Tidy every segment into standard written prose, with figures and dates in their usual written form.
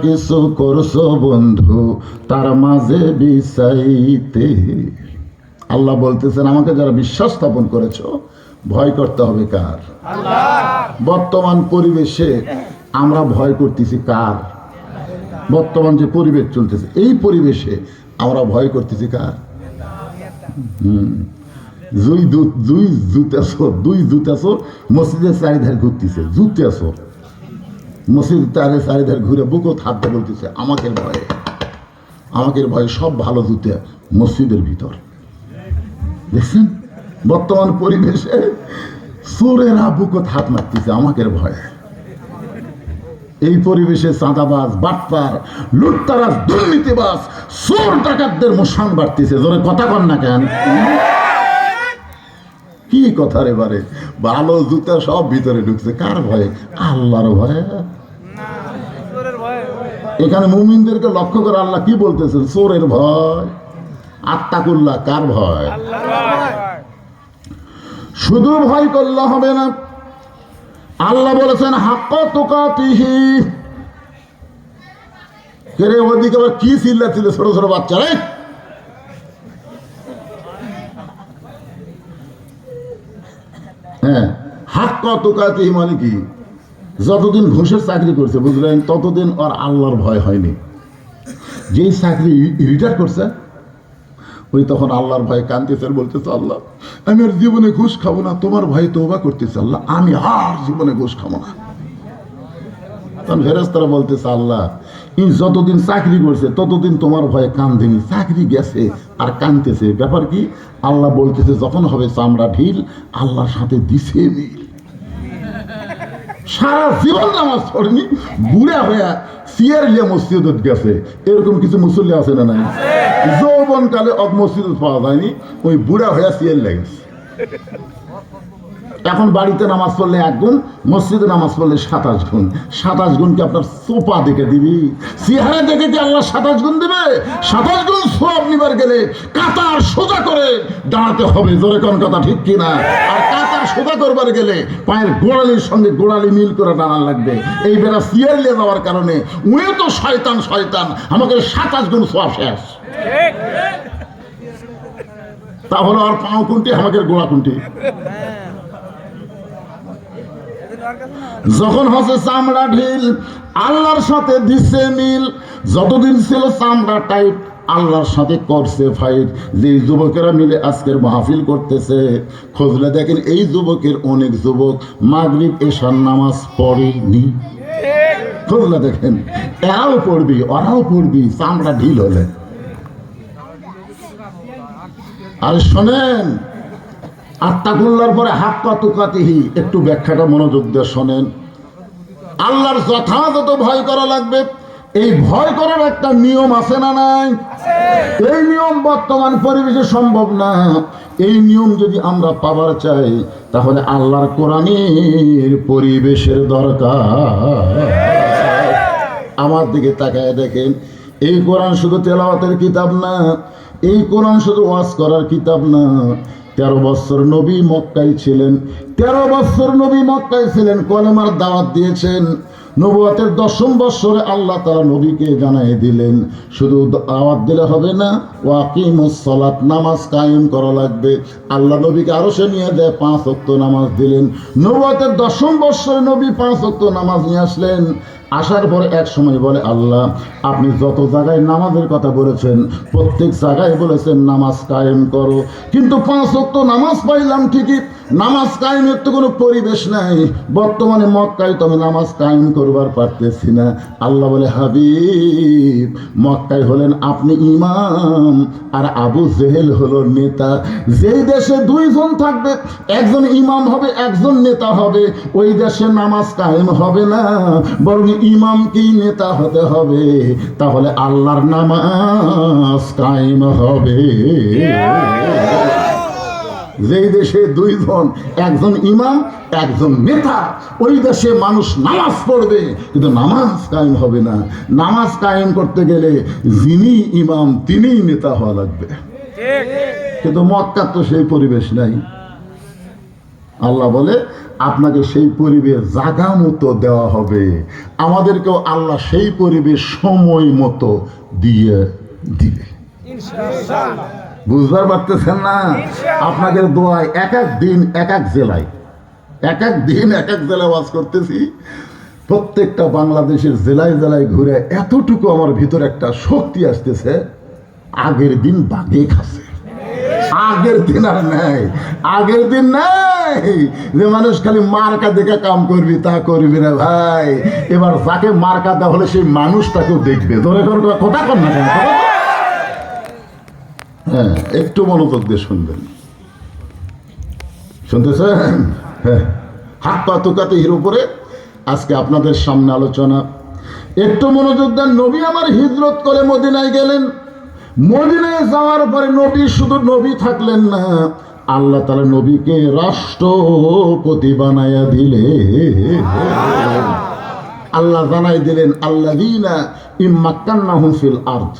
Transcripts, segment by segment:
কিছু করছো বন্ধু তার মাঝে বিচাইতে। আল্লাহ বলতেছেন আমাকে যারা বিশ্বাস স্থাপন করেছো ভয় করতে হবে কার? বর্তমান পরিবেশে আমরা ভয় করতেছি কার? বর্তমান যে পরিবেশ চলতেছে এই পরিবেশে আমরা ভয় করতেছি কার? দুই জুতাচোর মসজিদের চারিধারে ঘুরতেছে, জুতাচোর মসজিদ তারে চারিধারে ঘুরে বুকত হাত দিয়ে বলতেছে আমাকে ভয়ে সব ভালো জুতে মসজিদের ভিতর। দেখছেন বর্তমান পরিবেশে চোরেরা বুকত হাত মারতেছে আমাকে ভয়ে। এই পরিবেশে চাঁদাবাজ, বাটপার, লুটতারাজ, দুর্নীতিবাজ, চোর ডাকাতদের মশান বাড়তেছে। জোরে কথা কন না কেন? কি কথা রে বারে, ভালো জুতা সব ভিতরে ঢুকছে কার ভয়ে? আল্লাহর ভয়ে। এখানে মুমিনদেরকে লক্ষ্য করে আল্লাহ কি বলতেছেন? চোরের ভয়। আত্তাকুল্লাহ কার ভয়? শুধু ভয় করলে হবে না, আল্লাহ বলেছেন হাক্কা তুকাতিহি। রে ওদিকে আবার কি চিল্লাচ্ছিল ছোট ছোট বাচ্চারা? হ্যাঁ, হাক্কা তুকাতিহি মানে কি? যতদিন ঘুষের চাকরি করছে বুঝলেন ততদিন আর আল্লাহর ভয় হয়নি। যেই চাকরি রিটায়ার করছে ওই তখন আল্লাহর ভয়ে কাঁদতেছে, বলতেছে আল্লাহ আমি আর জীবনে ঘুষ খাবো না, তোমার ভয়ে তওবা করতেছে আল্লাহ আমি আর জীবনে ঘুষ খাবো না। তখন ফেরেশতারা বলতেছে আল্লাহ যতদিন চাকরি করছে ততদিন তোমার ভয়ে কান্দেনি, চাকরি গেছে আর কাঁদতেছে, ব্যাপার কি? আল্লাহ বলতেছে যখন হবে চামড়া ঢিল আল্লাহর সাথে দিছে মিল। সারা জীবন নামাজ পড়েনি, বুড়া হয়ে সিয়ার লিয়া মসজিদত গেছে, এরকম কিছু মুসল্লি আছে না নাই? যৌবন কালে মসজিদ পাওয়া যায়নি, ওই বুড়া হয়ে সিয়ার লেগেছে। এখন বাড়িতে নামাজ পড়লে 1 গুণ, মসজিদে নামাজ পড়লে 27 গুণ। 27 গুণকে আপনার সোপা দেখে দিবি, চেহারা দেখে কি আল্লাহ 27 গুণ দিবে? 27 গুণ সওয়াব নিবার গেলে কাতার সোজা করে দাঁড়াতে হবে। জোরে কোন কথা ঠিক কিনা? আর কাতার সোজা করবার গেলে পায়ের গোড়ালির সঙ্গে গোড়ালি মিল করে দাঁড়ান লাগবে। এই বেলা সিয়ার নিয়ে যাওয়ার কারণে উনি তো শয়তান আমাকে 27 গুণ সওয়াব শেষ। তাহলে আর পাও কোনটি আমাকে গোড়া কোনটি? যখন হচ্ছে চামড়া ঢিল আল্লাহর সাথে দিচ্ছে মিল, যতদিন ছিল চামড়া টাইট আল্লাহর সাথে করছে ফাইট। যে যুবকেরা মিলে আজকের মাহফিল করতেছে খোঁজলে দেখেন এই যুবকের অনেক যুবক মাগরিব এশার নামাজ পড়েনি। খোঁজলে দেখেন এরাও পড়বি ওরাও পড়বি চামড়া ঢিল হলে। আর শোনেন আত্তাকুল্লার পরে হাক্কা তুকাতিহি, একটু ব্যাখ্যাটা মনোযোগ দিয়ে শোনেন। আল্লাহর যথাযথ ভয় করা লাগবে। এই ভয় করার একটা নিয়ম আছে না নাই? এই নিয়ম বর্তমান পরিবেশে সম্ভব না। এই নিয়ম যদি আমরা পাবার চাই তাহলে আল্লাহর কোরআনের পরিবেশের দরকার। আমার দিকে তাকায় দেখেন, এই কোরআন শুধু তেলাওয়াতের কিতাব না, এই কোরআন শুধু ওয়াজ করার কিতাব না। 13 বছর নবী মক্কায় ছিলেন, 13 বছর নবী মক্কায় ছিলেন, কলেমার দাওয়াত দিয়েছেন। নবুয়তের 10ম বছরে আল্লাহ তাআলা নবীকে জানাই দিলেন শুধু দাওয়াত দিলে হবে না, ওয়াকিমুস সালাত, নামাজ কায়েম করা লাগবে। আল্লাহ নবীকে আরো সে নিয়ে দেয় 5 ওয়াক্ত নামাজ দিলেন। নবুয়তের 10ম বছরে নবী 5 ওয়াক্ত নামাজ নিয়ে আসলেন। আসার পরে এক সময় বলে আল্লাহ আপনি যত জায়গায় নামাজের কথা বলেছেন প্রত্যেক জায়গায় বলেছেন নামাজ কায়েম করো, কিন্তু 5 ওয়াক্ত নামাজ পাইলাম ঠিকই, নামাজ কায়েমের তো কোনো পরিবেশ নাই। বর্তমানে মক্কায় তো আমি নামাজ কায়েম করবার পারতেছি না। আল্লাহ বলে হাবিব মক্কায় হলেন আপনি ইমাম আর আবু জেহেল হলো নেতা। যেই দেশে 2 জন থাকবে, একজন ইমাম হবে একজন নেতা হবে, ওই দেশে নামাজ কায়েম হবে না, বরং ইমামকেই নেতা হতে হবে, তাহলে আল্লাহর নামাজ কায়েম হবে। যেই দেশে 2 জন, একজন ইমাম একজন নেতা, ওই দেশে মানুষ নামাজ পড়বে কিন্তু নামাজ কায়েম হবে না। নামাজ কায়েম করতে গেলে যিনি ইমাম তিনিই নেতা হওয়া লাগবে। কিন্তু মক্কা তো সেই পরিবেশ নাই। আল্লাহ বলে আপনাকে সেই পরিবেশ জাগা মতো দেওয়া হবে, আমাদেরকেও আল্লাহ সেই পরিবেশ সময় মতো দিয়ে দিবে। বুঝতে পারতেছেন না? আপনাদের দোয়ায় এক এক দিন এক এক জেলায় ওয়াজ করতেছি। প্রত্যেকটা বাংলাদেশের জেলায় জেলায় ঘুরে এতটুকু আমার ভিতরে একটা শক্তি আসতেছে, আগের দিন বাগে খাচ্ছে, আগের দিন আর নাই, আগের দিন নাই যে মানুষ খালি মার্কা দেখে কাম করবি, তা করবি না ভাই। এবার যাকে মার্কা দেওয়া হলে সেই মানুষটাকেও দেখবে। ধরে কথা কর না কেন? হ্যাঁ, একটু মনোযোগ দিয়ে শুনবেন, শুনতেছেন? হ্যাঁ, হাত পা তুকাতির উপরে আজকে আপনাদের সামনে আলোচনা। একটু মনোযোগ দেন। নবী আমার হিজরত করে মদিনায় গেলেন। মদিনায় যাওয়ার পরে নবী শুধু নবী থাকলেন না, আল্লাহ তাআলা নবীকে রাষ্ট্রপতি বানায়া দিলে। আল্লাহ জানাই দিলেন, আল্লাযীনা ইম্মাক্কান্নাহুম ফিল আরদ।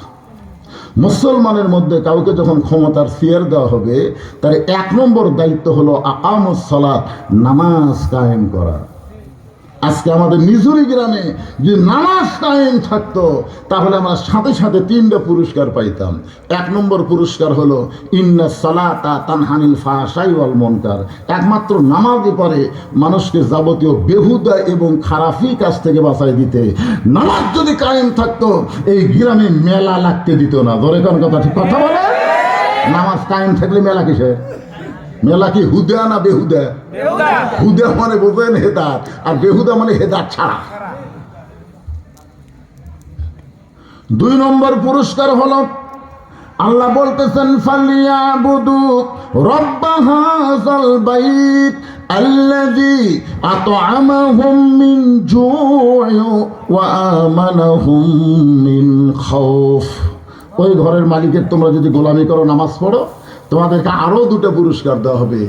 মুসলমানের মধ্যে কাউকে যখন ক্ষমতার চেয়ার দেওয়া হবে, তার 1 নম্বর দায়িত্ব হলো আকামুস সালাত, নামাজ কায়েম করা। আজকে আমাদের নিজুরি গ্রামে যে নামাজ কায়েম থাকতো, তাহলে আমরা সাথে সাথে 3টা পুরস্কার পাইতাম। 1 নম্বর পুরস্কার হলো ইন্না সালাতা তানহানিল ফাহশাই ওয়াল মুনকার। একমাত্র নামাজই পারে মানুষকে যাবতীয় বেহুদা এবং খারাপি কাজ থেকে বাঁচাই দিতে। নামাজ যদি কায়েম থাকতো, এই গ্রামে মেলা লাগতে দিত না। ধরে কোন কথা, ঠিক কথা বলে? নামাজ কায়েম থাকলে মেলা কিসের? মেলা কি হুদা না বেহুদা? হুদা মানে বোঝেন হেদাত, আর বেহুদা মানে হেদাত ছাড়া। 2 নম্বর পুরস্কার হলো, আল্লাহ বলতেছেন ফালিয়াবুদু রাব্ব হাযাল বাইত আল্লাযী আত'আমাহুম মিন জু'ইন ওয়া আমানাহুম মিন খাউফ। ওই ঘরের মালিকের তোমরা যদি গোলামি করো, নামাজ পড়ো, তোমাদেরকে আরো 2টা পুরস্কার দেওয়া হবে।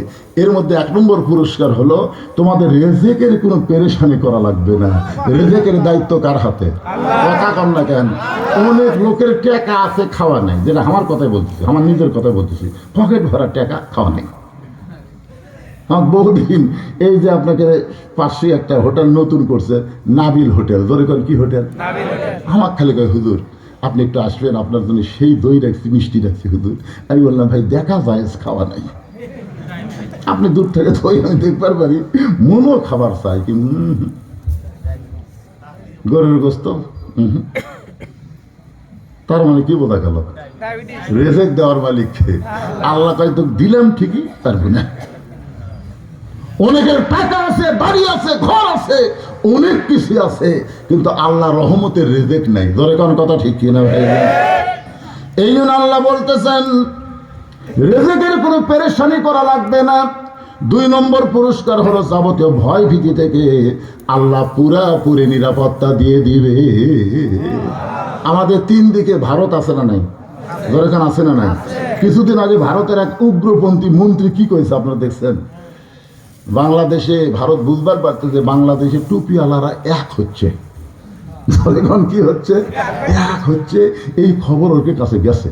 এর মধ্যে 1 নম্বর পুরস্কার হলো তোমাদের রেজেকের কোনো পেরেশানি করা লাগবে না। রেজেকের দায়িত্ব কার হাতে? কথা কম না কেন? অনেক লোকের টাকা আছে, খাওয়া নেই। যেটা আমার কথাই বলতেছি, আমার নিজের কথাই বলতেছি, পকেট ভরা টাকা, খাওয়া নেই। বহুদিন এই যে আপনাকে পাশে একটা হোটেল নতুন করছে, নাবিল হোটেল। ধরে করেন কি হোটেল? আমার খালি কয় হুজুর আপনি একটু আসবেন, আপনার জন্য সেই দই রাখছি, মিষ্টি রাখছি হুজুর। আমি বললাম ভাই দেখা যায় খাওয়া নাই, আপনি দূর থেকে দই আমি দেখবার পারি, মনও খাবার চাই, কিন্তু গরুর গোস্ত। তার মানে কি বোঝা গেল? রেজেক দেওয়ার মালিককে আল্লাহ কয় তো দিলাম ঠিকই, পারবো না। অনেকের টাকা আছে, বাড়ি আছে, ঘর আছে, অনেক কিছু আছে, কিন্তু আল্লাহ রহমতের রেজেক নাই। ধরে কোন কথা ঠিক কিনা ভাই? এই জন্য আল্লাহ বলতেছেন রেজেকের কোনো পেরেশানি করা লাগবে না। 2 নম্বর পুরস্কার হলো যাবতীয় ভয় ভীতি থেকে আল্লাহ পুরাপুরি নিরাপত্তা দিয়ে দিবে। আমাদের 3 দিকে ভারত আছে না নাই? ধরে কোন আছে না নাই? কিছুদিন আগে ভারতের এক উগ্রপন্থী মন্ত্রী কি কইছে আপনারা দেখছেন? বাংলাদেশে, ভারত বুঝবার পারছে যে বাংলাদেশে টুপিওয়ালারা এক হচ্ছে। এখন কি হচ্ছে? এক হচ্ছে। এই খবর ওর কাছে গেছে।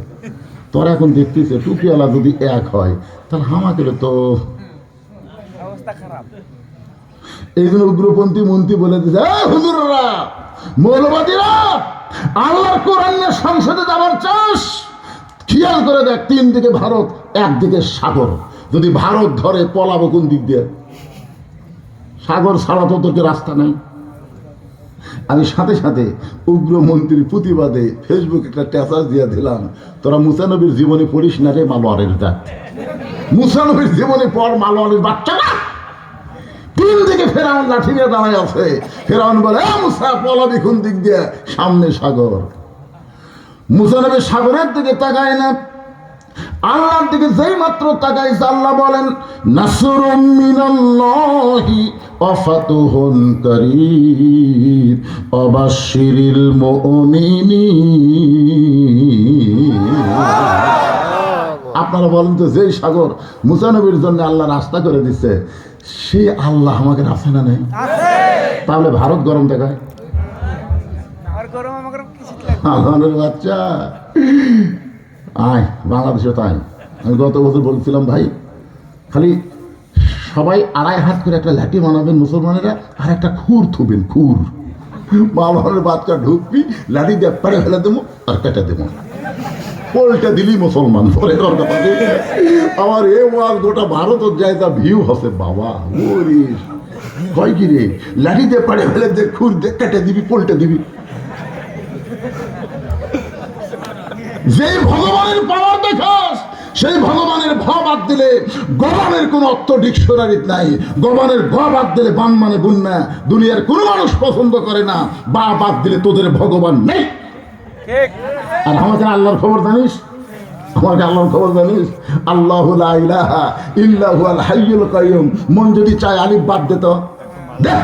তোরা এখন দেখতেছে টুপিওয়ালা যদি এক হয়, তাহলে আমাকে তো এই জন্য উগ্রপন্থী মন্ত্রী বলে দিচ্ছে, হুজুররা, মৌলবাদীরা, আল্লাহর কোরআন নিয়ে সংসদে যাবার চাস, খেয়াল করে দেখ 3 দিকে ভারত, একদিকে সাগর। যদি ভারত ধরে পলাবো কোন দিক দিয়ে? সাগর ছাড়া তো তোকে রাস্তা নাই। আমি সাথে সাথে উগ্রমন্ত্রীর প্রতিবাদে ফেসবুকে একটা স্ট্যাটাস দিয়ে দিলাম, তোরা মুসা নবীর জীবনী পড়িস না রে মালোয়ারের জাত। মুসা নবীর জীবনী পড়, মালোয়ারের বাচ্চা না। 3 দিকে ফেরাউন লাঠি নিয়ে দাঁড়ায় আছে। ফেরাউন বলে মুসা পলাবি কোন দিক দিয়ে? সামনে সাগর। মুসা নবী সাগরের দিকে তাকায় না, আল্লাহর দিকে যেই মাত্র তাকাইছে, আল্লাহ বলেন নাসরুম মিনাল্লাহি ওয়া ফাতুহুন কারীব ওয়া বাশশিরিল মুমিনিন। আপনারা বলেন তো, যেই সাগর মুসা নবীর জন্য আল্লাহ রাস্তা করে দিচ্ছে, সে আল্লাহ আমাকে আছে না নেই? তাহলে ভারত গরম দেখায়? আল্লাহর বাচ্চা বাংলাদেশে তাই। আমি গত বছর বলছিলাম ভাই, খালি সবাই 2.5 হাত করে একটা লাঠি বানাবেন মুসলমানেরা, আর একটা খুর থুবেন, খুর। মালহানের বাচ্চা ঢুকবি, লাঠি দিয়ে পাড়ে ফেলে দেবো আর কেটে দেবো, পোলটা দিলি মুসলমান। পরে কথা আমার এ ওয়াজ গোটা ভারতের যায়, তা ভিউ হসে বাবা। ওরে কয় কি রে, লাঠি দিয়ে পাড়ে ফেলে দে, খুর দিয়ে কেটে দিবি, পোলটা দিবি। যে ভগবানের পাওয়ার দেখাস, সেই ভগবানের ভ বাদ দিলে গবানের কোন অর্থ ডিকশনারি নাই। গবানের গ বাদ দিলে বান মানে বুন্না, দুনিয়ার কোন মানুষ পছন্দ করে না। বা বাদ দিলে তোদের ভগবান নেই। আর আমাকে আল্লাহর খবর জানিস, আমাকে আল্লাহর খবর জানিস, আল্লাহু লা ইলাহা ইল্লা হুয়াল হাইয়ুল কাইয়ুম। মন যদি চায় আলিফ বাদ দিত, দেখ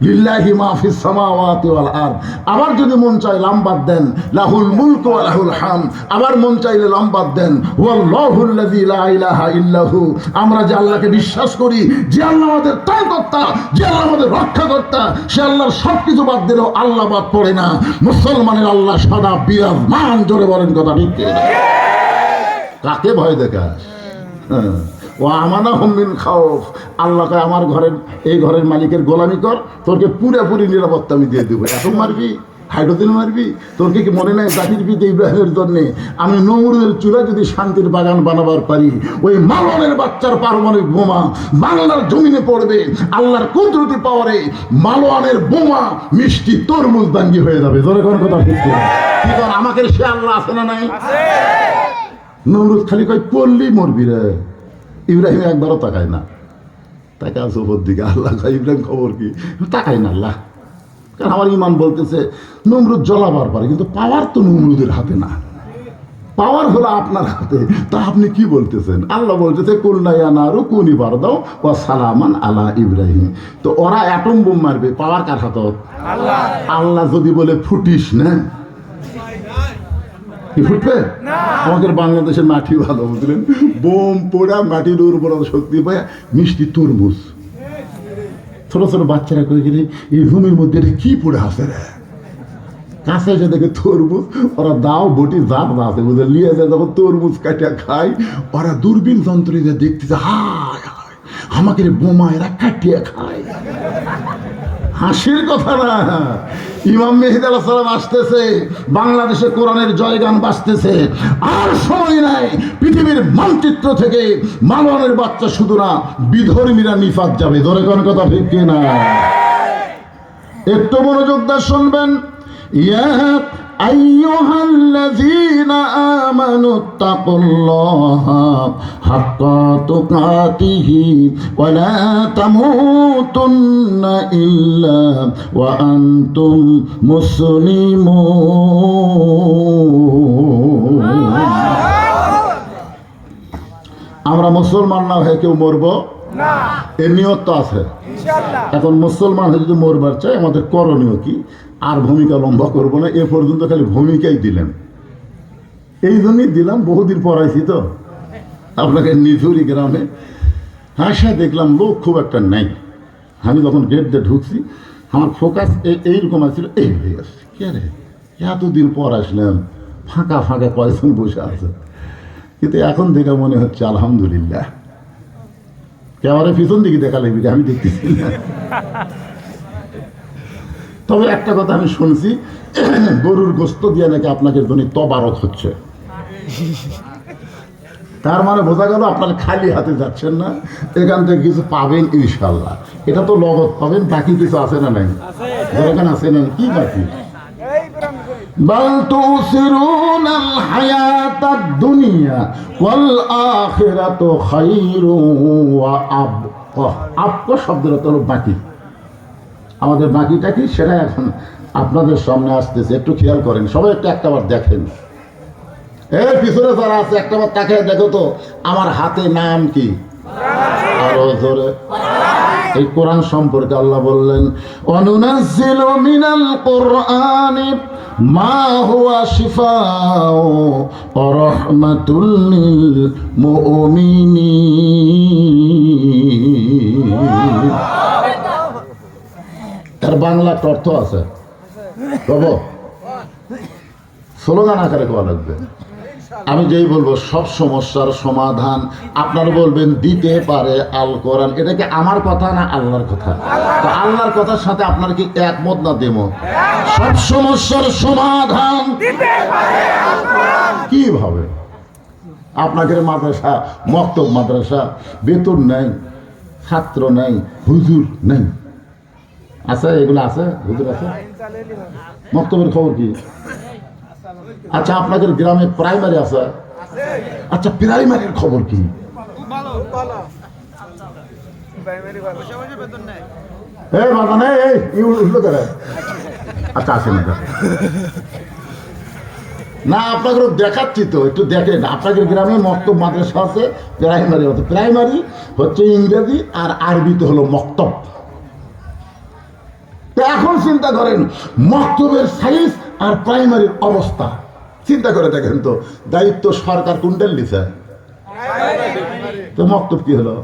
লিল্লাহি মা ফিস সামাওয়াতি ওয়াল আরদ। আবার যদি মন চায় লাম বাদ দেন, লাহুল মুলকু ওয়া লাহুল হামদ। আবার মন চাইলে লাম বাদ দেন, ওয়াল্লাহুল্লাযী লা ইলাহা ইল্লাহু। আমরা যে আল্লাহকে বিশ্বাস করি, যে আল্লাহ আমাদের ত্রাণকর্তা, যে আল্লাহ আমাদের রক্ষাকর্তা, সে আল্লাহর সবকিছু বাদ দিলেও আল্লাহ বাদ পড়ে না। মুসলমানের আল্লাহ সদা বিরাজমান। জোরে বলেন কথা ঠিক কিনা? কাকে ভয় দেখাস? ও আমানাহুম মিন খাউফ। আল্লাহকে আমার ঘরের, এই ঘরের মালিকের গোলামি কর, তোরকে পুরোপুরি নিরাপত্তা আমি দিয়ে দেবো। এত মারবি, হাইড্রোজেন মারবি। তোরকে কি মনে নাই জাতির পিতা ইব্রাহিমের জন্যে আমি নমরুদের চূড়া যদি শান্তির বাগান বানাবার পারি, ওই মালনের বাচ্চার পারমাণবিক বোমা বাংলার জমিনে পড়বে। আল্লাহর কুদরতি পাওয়ারে মালওয়ানের বোমা মিষ্টি তরমুজ দাঙ্গি হয়ে যাবে। ধরে কোন কথা ঠিক কি? আমাকে সে আল্লাহ আছে না নাই? নমরুদ খালি কয় পড়লি মরবি রে। ইব্রাহিম একবারও তাকায় না, তাকে আছে ওপর দিকে। আল্লাহ কয় ইব্রাহিম খবর কি? তাকায় না আল্লাহ। কারণ আমার ইমান বলতেছে নমরুদ জ্বলাবার পারে, কিন্তু পাওয়ার তো নমরুদের হাতে না, পাওয়ার হলো আপনার হাতে। তা আপনি কি বলতেছেন? আল্লাহ বলতেছে কুলনা ইয়া নারু কুনি বারদাও ওয়া সালামান আলা ইব্রাহিম। তো ওরা অ্যাটম বোম মারবে, পাওয়ার কার হাতে? আল্লাহ। আল্লাহ যদি বলে ফুটিস না, কি ফুটবে? আমাদের বাংলাদেশের মাটি ভালো, বুঝলেন? বোম পোড়া মাটির উর্বরতা শক্তি পায় মিষ্টি তরমুজ। ছোট ছোট বাচ্চারা কয়ে গেলে এই ভূমির মধ্যে এটা কি পড়ে আসে রে, কাছে এসে দেখে তরমুজ। ওরা দাও বটি জাত আছে, বুঝলে, নিয়ে যায় যখন তরমুজ কাটিয়া খায়, ওরা দূরবীন যন্ত্র দিয়ে দেখতেছে, হায় হায় আমাকে বোমা এরা কাটিয়া খায়। হাসির কথা না। ইমাম মেহেদী আলাইহিস সালাম আসতেছে, বাংলাদেশে কোরআনের জয়গান বাজতেছে। আর সময় নাই, পৃথিবীর মানচিত্র থেকে মালওয়ানের বাচ্চা শুধু না, বিধর্মীরা নিফাত যাবে। ধরে কোন কথা ঠিক কিনা? একটু মনোযোগ দিয়ে শুনবেন। ইয়া আইয়ুহাল্লাযীনা আমানুত্তাকুল্লাহা হাক্কা তুকাতিহি ওয়া লা তামুতুন্না ইল্লা ওয়া আনতুম মুসলিমুন। আমরা মুসলমান না হয়ে কেউ মরবো না, এর নিয়ত তো আছে ইনশাআল্লাহ। এখন মুসলমান হয়ে যদি মরবার চাই, আমাদের করণীয় কি? আর ভূমিকা লম্বা করবো না, এ পর্যন্ত খালি ভূমিকাই দিলেন। এই জন্যই দিলাম, বহুদিন পড়াইছি তো আপনাকে। নিঝুরি গ্রামে হাসা দেখলাম লোক খুব একটা নেই। আমি যখন গেট দিয়ে ঢুকছি, আমার ফোকাস এইরকম আসছিল, এই হয়ে আসছে, কে রে এতদিন পর আসলাম, ফাঁকা ফাঁকা কয়েকজন বসে আছে। কিন্তু এখন দেখে মনে হচ্ছে আলহামদুলিল্লাহ। ক্যামেরা পিছন দিকে দেখা লাগবে, আমি দেখতেছি না। তবে একটা কথা আমি শুনছি, গরুর গোস্ত দিয়ে নাকি আপনাকে জন্য তবারক হচ্ছে। তার মানে বোঝা গেল আপনার খালি হাতে যাচ্ছেন না, এখান থেকে কিছু পাবেন ইনশাল্লাহ। এটা তো নগদ পাবেন, বাকি কিছু আছে না নাই? এখানে আছে না? কি বাকি? বাল তুসিরুনাল হায়াতাদ দুনিয়া ওয়াল আখিরাতু খায়রুন ওয়া আবকা। আবকা শব্দের অর্থ হলো বাকি। আমাদের বাকিটা কি সেটা এখন আপনাদের সামনে আসতেছে, একটু খেয়াল করেন। সবাই একটাবার দেখেন, এর পিছনে যারা আছে একটাবার তাকে দেখো তো আমার হাতে নাম কি? আরো জোরে। এই কোরআন সম্পর্কে আল্লাহ বললেন, অনুনাজ্জিলু মিনাল কুরআনি মা হুয়া শিফাউ ওয়া রাহমাতুল লিল মুমিনিন। তার বাংলা অর্থ আছে, বাবা স্লোগান আকারে কোয়া লাগবে। আমি যেই বলবো সব সমস্যার সমাধান আপনারা বলবেন দিতে পারে আল কোরআন। এটা কি আমার কথা না আল্লাহর কথা? তো আল্লাহর কথার সাথে আপনার কি একমত না দেমত? সব সমস্যার সমাধান কিভাবে? আপনাদের মাদ্রাসা, মক্তব মাদ্রাসা, বেতন নাই, ছাত্র নাই, হুজুর নাই, আছে? এগুলো আছে? হুজুর আছে? মক্তবের খবর কি? আচ্ছা, আপনাদের গ্রামে প্রাইমারি আছে? আচ্ছা, প্রাইমারির খবর কি? আচ্ছা, আসেন না, আপনাকে দেখাচ্ছি তো, একটু দেখেন। আপনাদের গ্রামে মক্তব মাদ্রাসা আছে, প্রাইমারি হতো। প্রাইমারি হচ্ছে ইংরেজি আর আরবিতে হলো মক্তব। তো এখন চিন্তা করেন মক্তবের সাইজ আর প্রাইমারির অবস্থা চিন্তা করে দেখেন তো, দায়িত্ব সরকার কোনটার লিখে? তো মক্তব কি হলো?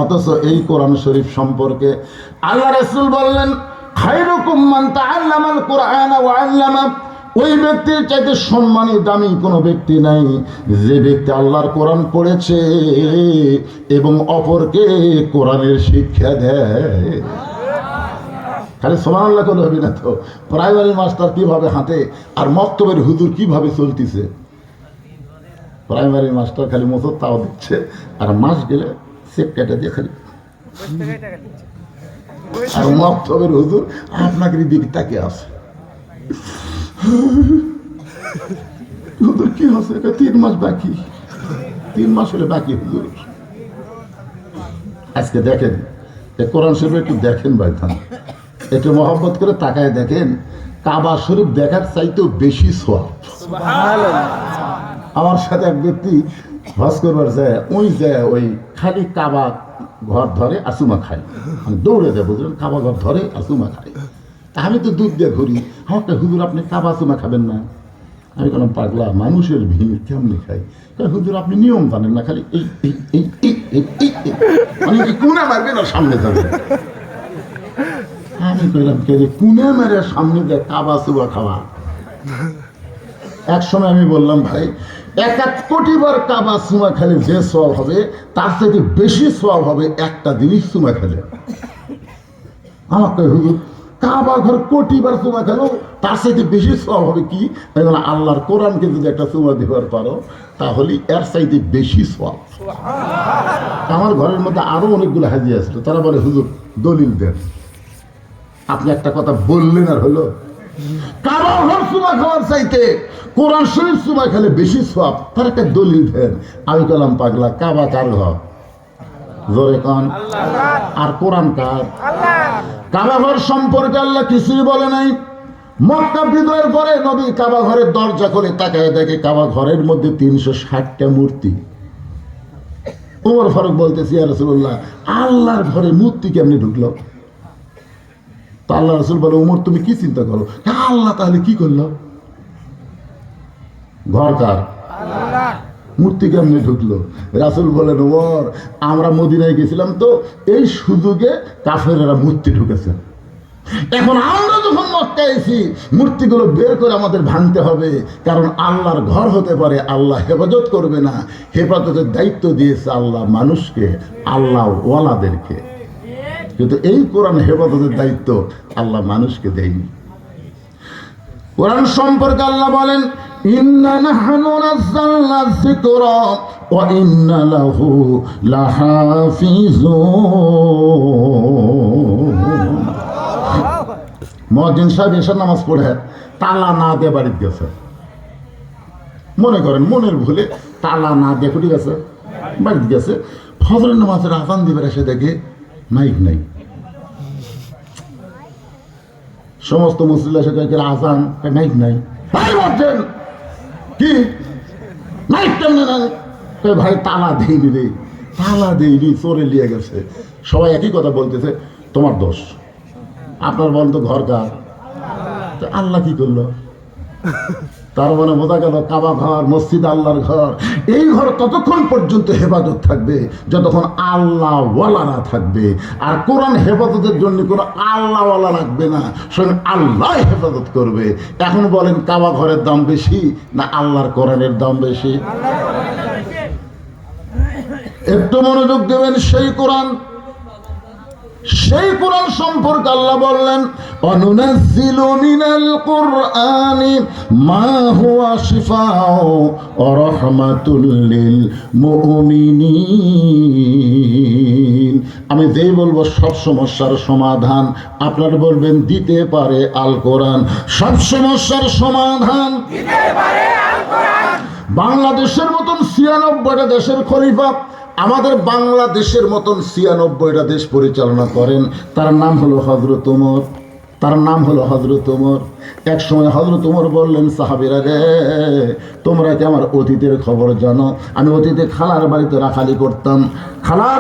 অথচ এই কোরআন শরীফ সম্পর্কে আল্লাহ রাসূল বললেন, খায়রুকুম মান তাআল্লামাল কুরআনা ওয়া আল্লামা। ওই ব্যক্তির চাইতে সম্মানী দামি কোনো ব্যক্তি নাই যে ব্যক্তি আল্লাহর কোরআন পড়েছে এবং অপরকে কোরআনের শিক্ষা দেয়। খালি সুবহানাল্লাহ করলে হবে না তো। প্রাইমারি মাস্টার কিভাবে হাঁটে আর মক্তবের হুজুর কিভাবে চলতেছে? প্রাইমারি মাস্টার খালি মোসর তাও দিচ্ছে আর মাস গেলে চেক কেটে দিয়ে খালি, আর মক্তবের হুজুর আপনাকে দিকে তাকে আছে, হুজুর কি আছে? 3 মাস বাকি, 3 মাস হলে বাকি হুজুর। আজকে দেখেন কোরআন শরীফ একটু দেখেন ভাইজান, একটু মহব্বত করে তাকায় দেখেন, কাবা শরীফ দেখার চাইতেও বেশি সওয়াব। আমার সাথে এক ব্যক্তি হজ করবার যায়, ওই খালি কাবা ঘর ধরে আর চুমা খায়, আমি দৌড়ে যায়, বুঝলেন, কাবা ঘর ধরে আর চুমা খায়। আমি তো দুধ দিয়ে ঘুরি, আমাকে হুজুর আপনি কাবা চুমা খাবেন না? আমি বললাম, পাগলা, মানুষের ভিড় কেমনি খাই? হুজুর আপনি নিয়ম জানেন না, খালি এই কোনা মারবেন আর সামনে যাবেন। আমি কইলাম, কে রে কোনা মেরে সামনে যায় কাবা চুমা খাওয়া? এক সময় আমি বললাম, ভাই 1 কোটি বার কাবা চুমা খেলে যে সওয়াব হবে তার থেকে বেশি সওয়াব হবে একটা জিনিস চুমা খেলে। আমাকে হুজুর কাবা ঘর কোটি বার চুমা খেলো তার চাইতে বেশি সওয়াব হবে কি? আল্লাহর কোরআনকে যদি একটা চুমা দিবার পারো তাহলে এর চাইতে বেশি সওয়াব। আমার ঘরের মধ্যে আরো অনেকগুলো হাজি আসলো, তারা বলে হুজুর দলিল দেন। আপনি একটা কথা বললেন আর হলো, কাবা ঘর চুমা খাওয়ার চাইতে কোরআন শরীফ চুমা খেলে বেশি সওয়াব, তার একটা দলিল দেন। আমি বললাম, পাগলা, কাবা কার ঘর? জোরে কান। আর কোরআন কার? কাবা ঘর সম্পর্কে আল্লাহ কিছুই বলে নাই। মক্কা বিজয়ের পরে নবী কাবা ঘরের দরজা খুলে তাকায় দেখে কাবা ঘরের মধ্যে 360টা মূর্তি। ওমর ফারুক বলতেছি, ইয়া রাসূলুল্লাহ, আল্লাহর ঘরে মূর্তি কেমনি ঢুকলো? তা আল্লাহ রাসূল বলে, ওমর তুমি কি চিন্তা করো, আল্লাহ তাহলে কি করলো? ঘর কার? মূর্তি কেমনি ঢুকলো? রাসূল বলেন, ওমর আমরা মদিনায় গেছিলাম তো এই সুযোগে কাফেরেরা মূর্তি ঢুকেছে, এখন আমরা যখন মক্কায় এসেছি মূর্তিগুলো বের করে আমাদের ভাঙতে হবে, কারণ আল্লাহর ঘর হতে পারে আল্লাহ হেফাজত করবে না। হেফাজতের দায়িত্ব দিয়েছে আল্লাহ মানুষকে, আল্লাহ ওয়ালাদেরকে, কিন্তু এই কোরআন হেফাজতের দায়িত্ব আল্লাহ মানুষকে দেয়নি। কোরআন সম্পর্কে আল্লাহ বলেন, ইন্না নাহনু নাযালনা যিকরা ওয়া ইন্না লাহু লাহাফিজুন। মুয়াজ্জিন সাহেব এশার নামাজ পড়ে তালা না দিয়ে বাড়িতে গেছে, মনে করেন মনের ভুলে তালা না দিয়ে কুটি গেছে, বাড়িতে গেছে। ফজরের নামাজের আযান দিবার এসে দেখে মাইক নাই। সমস্ত মুসল্লি এসে দেখে আযান, মাইক নাই। ভাই বলছেন কি মাইক কেমনে নাই? ভাই তালা দেয়নি রে, তালা দেয়নি, চোরে নিয়ে গেছে। সবাই একই কথা বলতেছে, তোমার দোষ। আপনার বলেন তো ঘর কার? আল্লাহ কি করলো? তার মানে বোঝা গেল কাবা ঘর, মসজিদ আল্লাহর ঘর, এই ঘর ততক্ষণ পর্যন্ত হেফাজত থাকবে যতক্ষণ আল্লাহ ওয়ালারা থাকবে। আর কোরআন হেফাজতের জন্য কোনো আল্লাহ ওয়ালা লাগবে না, স্বয়ং আল্লাহ হেফাজত করবে। এখন বলেন কাবা ঘরের দাম বেশি না আল্লাহর কোরআনের দাম বেশি? একটু মনোযোগ দেবেন। সেই কোরআন সম্পর্কে আল্লাহ বললেন, অনুনাজ্জিলু মিনাল কুরআনি মা হুয়া শিফাউ ওয়া রাহমাতুল লিল মুমিনিন। আমি যেই বলবো সব সমস্যার সমাধান, আপনারা বলবেন দিতে পারে আল কোরআন। সব সমস্যার সমাধান দিতে পারে আল কোরআন। বাংলাদেশের মতন ৯৬টা দেশের খলিফা আমাদের বাংলাদেশের মতন ৯৬টা দেশ পরিচালনা করেন। তার নাম হলো হযরত ওমর। এক সময় হযরত ওমর বললেন, সাহাবীরা রে, তোমরা কি আমার অতীতের খবর জানো? আমি অতীতে খালার বাড়িতে রাখালি করতাম। খালার